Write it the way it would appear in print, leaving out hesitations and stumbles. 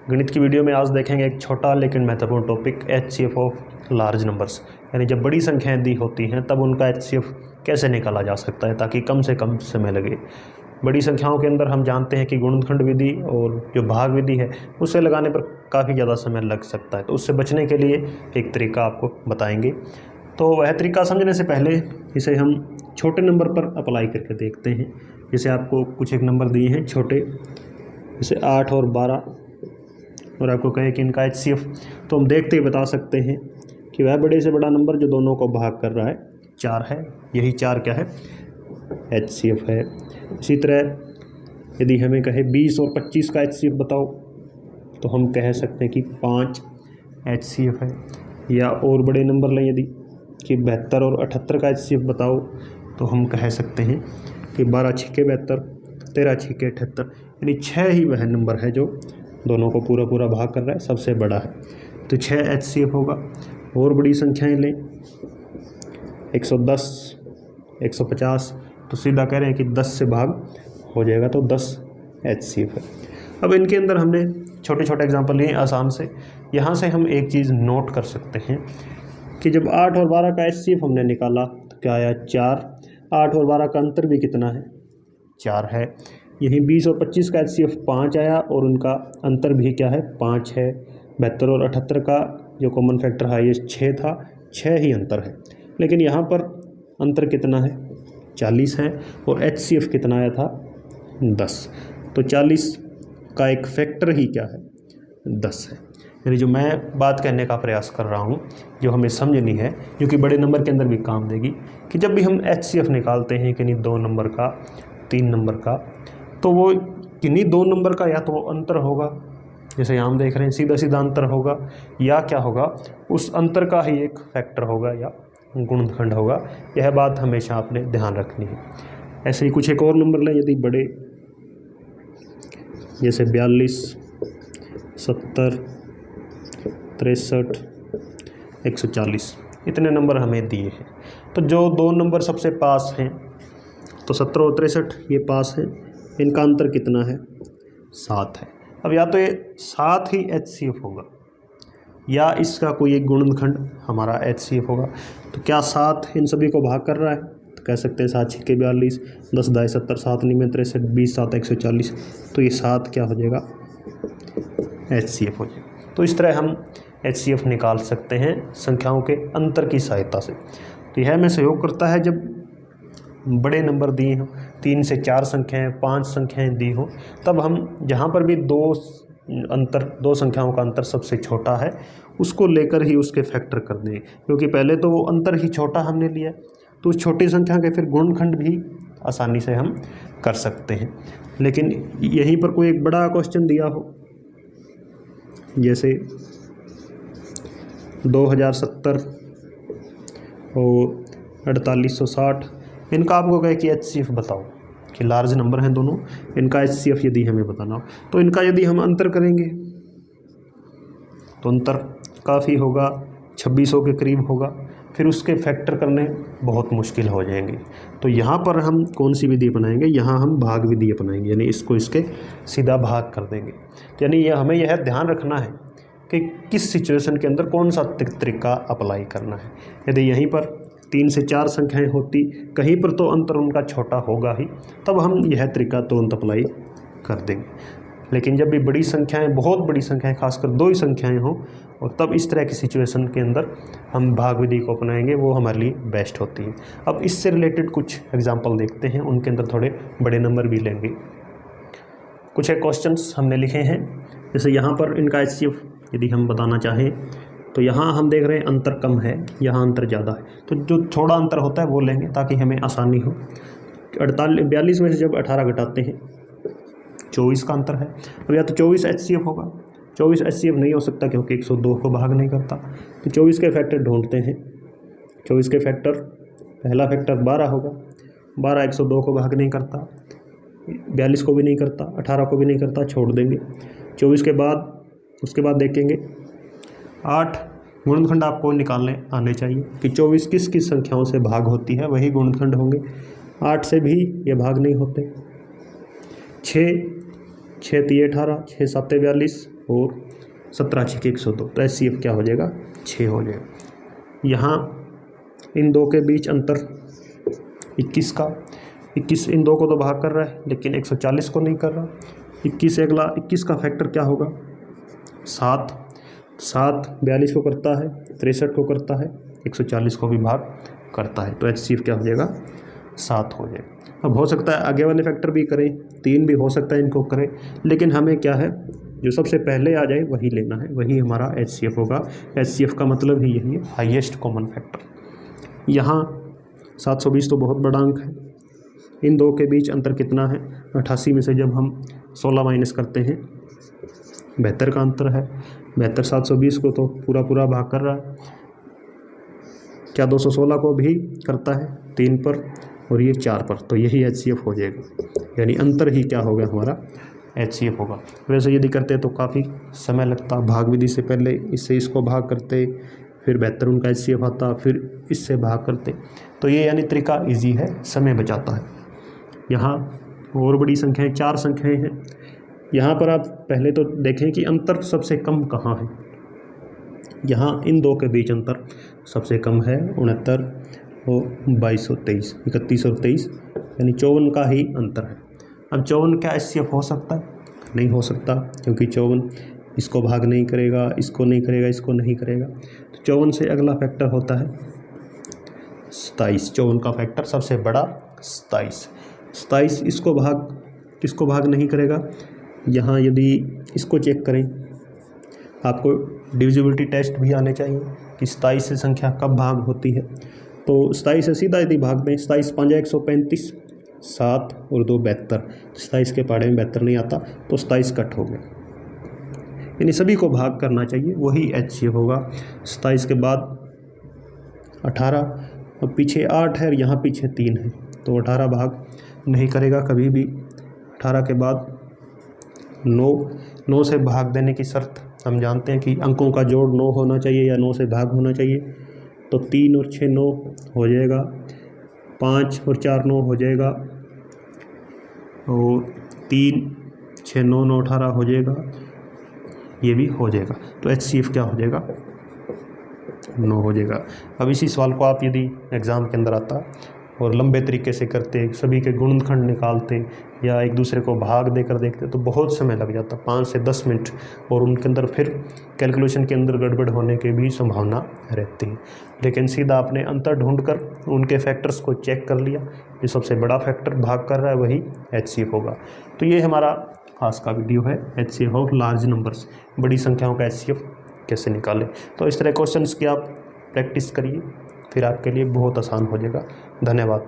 गणित की वीडियो में आज देखेंगे एक छोटा लेकिन महत्वपूर्ण topic HCF of large numbers, यानी जब बड़ी संख्याएं दी होती हैं तब उनका HCF कैसे निकाला जा सकता है ताकि कम से कम समय लगे। बड़ी संख्याओं के अंदर हम जानते हैं कि गुणनखंड विधि और जो भाग विधि है उसे लगाने पर काफ़ी ज़्यादा समय लग सकता है, तो उससे बचने के लिए एक तरीका आपको बताएंगे। तो वह तरीका समझने से पहले इसे हम छोटे नंबर पर अप्लाई करके देखते हैं। जैसे आपको कुछ एक नंबर दिए हैं छोटे, जैसे 8 और 12, और आपको कहे कि इनका HCF, तो हम देखते ही बता सकते हैं कि वह बड़े से बड़ा नंबर जो दोनों को भाग कर रहा है 4 है। यही 4 क्या है, HCF है। इसी तरह यदि हमें कहे 20 और 25 का HCF बताओ, तो हम कह सकते हैं कि 5 HCF है। या और बड़े नंबर लें यदि कि 72 और 78 का HCF बताओ, तो हम कह सकते हैं कि 12 छिके 72, 13 छिके 78, यानी 6 ही वह नंबर है जो दोनों को पूरा पूरा भाग कर रहा है, सबसे बड़ा है, तो 6 HCF होगा। और बड़ी संख्याएं लें 110, 150, तो सीधा कह रहे हैं कि 10 से भाग हो जाएगा, तो 10 HCF है। अब इनके अंदर हमने छोटे छोटे एग्जांपल लिए आसान से। यहाँ से हम एक चीज़ नोट कर सकते हैं कि जब 8 और 12 का HCF हमने निकाला तो क्या आया, 4। 8 और 12 का अंतर भी कितना है, 4 है। यहीं 20 और 25 का HCF 5 आया और उनका अंतर भी क्या है, 5 है। 72 और 78 का जो कॉमन फैक्टर है ये 6 था, 6 ही अंतर है। लेकिन यहाँ पर अंतर कितना है, 40 है, और HCF कितना आया था, 10। तो 40 का एक फैक्टर ही क्या है, 10 है। यानी जो मैं बात कहने का प्रयास कर रहा हूँ, जो हमें समझनी है, जो कि बड़े नंबर के अंदर भी काम देगी, कि जब भी हम HCF निकालते हैं कि नहीं 2 नंबर का, 3 नंबर का, तो वो किन्हीं 2 नंबर का या तो वो अंतर होगा, जैसे यहाँ हम देख रहे हैं सीधा सीधा अंतर होगा, या क्या होगा, उस अंतर का ही एक फैक्टर होगा या गुणनखंड होगा। यह बात हमेशा आपने ध्यान रखनी है। ऐसे ही कुछ एक और नंबर लें यदि बड़े, जैसे 42, 70, 63, 140, इतने नंबर हमें दिए हैं। तो जो 2 नंबर सबसे पास हैं, तो 70 और 63 ये पास हैं, इनका अंतर कितना है, 7 है। अब या तो ये 7 ही HCF होगा या इसका कोई एक गुणनखंड हमारा HCF होगा। तो क्या 7 इन सभी को भाग कर रहा है, तो कह सकते हैं 7 छिके 42, 10 दाई 70, 7 निमे 63, 20 7 140, तो ये 7 क्या हो जाएगा, HCF हो जाएगा। तो इस तरह हम HCF निकाल सकते हैं संख्याओं के अंतर की सहायता से। तो यह हमें सहयोग करता है जब बड़े नंबर दिए हों, 3 से 4 संख्याएं, 5 संख्याएं दी हों, तब हम जहाँ पर भी दो संख्याओं का अंतर सबसे छोटा है उसको लेकर ही उसके फैक्टर कर दें, क्योंकि पहले तो वो अंतर ही छोटा हमने लिया, तो उस छोटी संख्या के फिर गुणनखंड भी आसानी से हम कर सकते हैं। लेकिन यहीं पर कोई एक बड़ा क्वेश्चन दिया हो, जैसे 2070 और 4860, इनका आपको कहे कि HCF बताओ, कि लार्ज नंबर हैं दोनों, इनका HCF यदि हमें बताना हो, तो इनका यदि हम अंतर करेंगे तो अंतर काफ़ी होगा, 2600 के करीब होगा, फिर उसके फैक्टर करने बहुत मुश्किल हो जाएंगे। तो यहाँ पर हम कौन सी विधि अपनाएंगे, यहाँ हम भाग विधि अपनाएंगे, यानी इसको इसके सीधा भाग कर देंगे। यानी हमें यह ध्यान रखना है कि किस सिचुएशन के अंदर कौन सा तरीका अप्लाई करना है। यदि यहीं पर 3 से 4 संख्याएं होती, कहीं पर तो अंतर उनका छोटा होगा ही, तब हम यह तरीका तुरंत अप्लाई कर देंगे। लेकिन जब भी बड़ी संख्याएं, बहुत बड़ी संख्याएं, खासकर 2 ही संख्याएं हों, और तब इस तरह की सिचुएशन के अंदर हम भाग विधि को अपनाएंगे, वो हमारे लिए बेस्ट होती है। अब इससे रिलेटेड कुछ एग्जाम्पल देखते हैं, उनके अंदर थोड़े बड़े नंबर भी लेंगे। कुछ एक क्वेश्चंस हमने लिखे हैं, जैसे यहाँ पर इनका HCF यदि हम बताना चाहें, तो यहाँ हम देख रहे हैं अंतर कम है, यहाँ अंतर ज़्यादा है, तो जो थोड़ा अंतर होता है वो लेंगे ताकि हमें आसानी हो। 42 में से जब 18 घटाते हैं 24 का अंतर है। अब या तो 24 HCF होगा, 24 HCF नहीं हो सकता क्योंकि 102 को भाग नहीं करता, तो 24 के फैक्टर ढूंढते हैं। 24 के फैक्टर, पहला फैक्टर 12 होगा, 12 102 को भाग नहीं करता, 42 को भी नहीं करता, 18 को भी नहीं करता, छोड़ देंगे। 24 के बाद उसके बाद देखेंगे 8 गुणनखंड आपको निकालने आने चाहिए कि 24 किस किस संख्याओं से भाग होती है, वही गुणनखंड होंगे। 8 से भी ये भाग नहीं होते। 6 6 3 18, 6 7 42, और 17 6 के 102, तो HCF क्या हो जाएगा 6 हो जाएगा। यहाँ इन दो के बीच अंतर 21 का, 21 इन दो को तो भाग कर रहा है लेकिन 140 को नहीं कर रहा। 21 से अगला 21 का फैक्टर क्या होगा 7, 7 42 को करता है, 63 को करता है, 140 को भी भाग करता है, तो HCF क्या हो जाएगा 7 हो जाएगा। अब हो सकता है आगे वाले फैक्टर भी करें, 3 भी हो सकता है इनको करें, लेकिन हमें क्या है जो सबसे पहले आ जाए वही लेना है, वही हमारा HCF होगा। HCF का मतलब ही यही है, हाईएस्ट कॉमन फैक्टर। यहाँ 720 तो बहुत बड़ा अंक है, इन दो के बीच अंतर कितना है 88 में से जब हम 16 माइनस करते हैं 72 का अंतर है। 72 720 को तो पूरा भाग कर रहा है, क्या 216 को भी करता है 3 पर और ये 4 पर, तो यही HCF हो जाएगा, यानी अंतर ही क्या होगा हमारा HCF होगा। वैसे यदि करते तो काफ़ी समय लगता, भाग विधि से पहले इससे इसको भाग करते, फिर 72 उनका HCF आता, फिर इससे भाग करते, तो ये यानी तरीका इजी है, समय बचाता है। यहाँ और बड़ी संख्याएं 4 संख्याएं हैं। यहाँ पर आप पहले तो देखें कि अंतर सबसे कम कहाँ है। यहाँ इन दो के बीच अंतर सबसे कम है 69 और 2223, 31 और 23, यानी 54 का ही अंतर है। अब 54 क्या HCF हो सकता है? नहीं हो सकता, क्योंकि 54 इसको भाग नहीं करेगा, इसको नहीं करेगा, इसको नहीं करेगा। तो 54 से अगला फैक्टर होता है 27। 54 का फैक्टर सबसे बड़ा 27। इसको भाग, किसको भाग नहीं करेगा? यहाँ यदि इसको चेक करें, आपको डिविजिबिलिटी टेस्ट भी आने चाहिए कि 27 से संख्या कब भाग होती है। तो 27 से सीधा यदि भाग दें, 27 5 135, 7 और 2 72, 27 के पहाड़े में 72 नहीं आता, तो 27 कट हो गया, यानी सभी को भाग करना चाहिए, वही HCF होगा। 27 के बाद 18, और पीछे 8 है और यहाँ पीछे 3 है, तो 18 भाग नहीं करेगा कभी भी। 18 के बाद 9 से भाग देने की शर्त हम जानते हैं कि अंकों का जोड़ 9 होना चाहिए या 9 से भाग होना चाहिए, तो 3 और 6 9 हो जाएगा, 5 और 4 9 हो जाएगा, और 3 6 9 9 18 हो जाएगा, ये भी हो जाएगा। तो HCF क्या हो जाएगा 9 हो जाएगा। अब इसी सवाल को आप यदि एग्ज़ाम के अंदर आता और लंबे तरीके से करते, सभी के गुणनखंड निकालते या एक दूसरे को भाग देकर देखते, तो बहुत समय लग जाता, 5 से 10 मिनट, और उनके अंदर फिर कैलकुलेशन के अंदर गड़बड़ होने की भी संभावना रहती है। लेकिन सीधा आपने अंतर ढूंढकर उनके फैक्टर्स को चेक कर लिया, जो सबसे बड़ा फैक्टर भाग कर रहा है वही HCF होगा। तो ये हमारा आज का वीडियो है, HCF ऑफ लार्ज नंबर्स, बड़ी संख्याओं का HCF कैसे निकालें। तो इस तरह क्वेश्चंस की आप प्रैक्टिस करिए, फिर आपके लिए बहुत आसान हो जाएगा। धन्यवाद।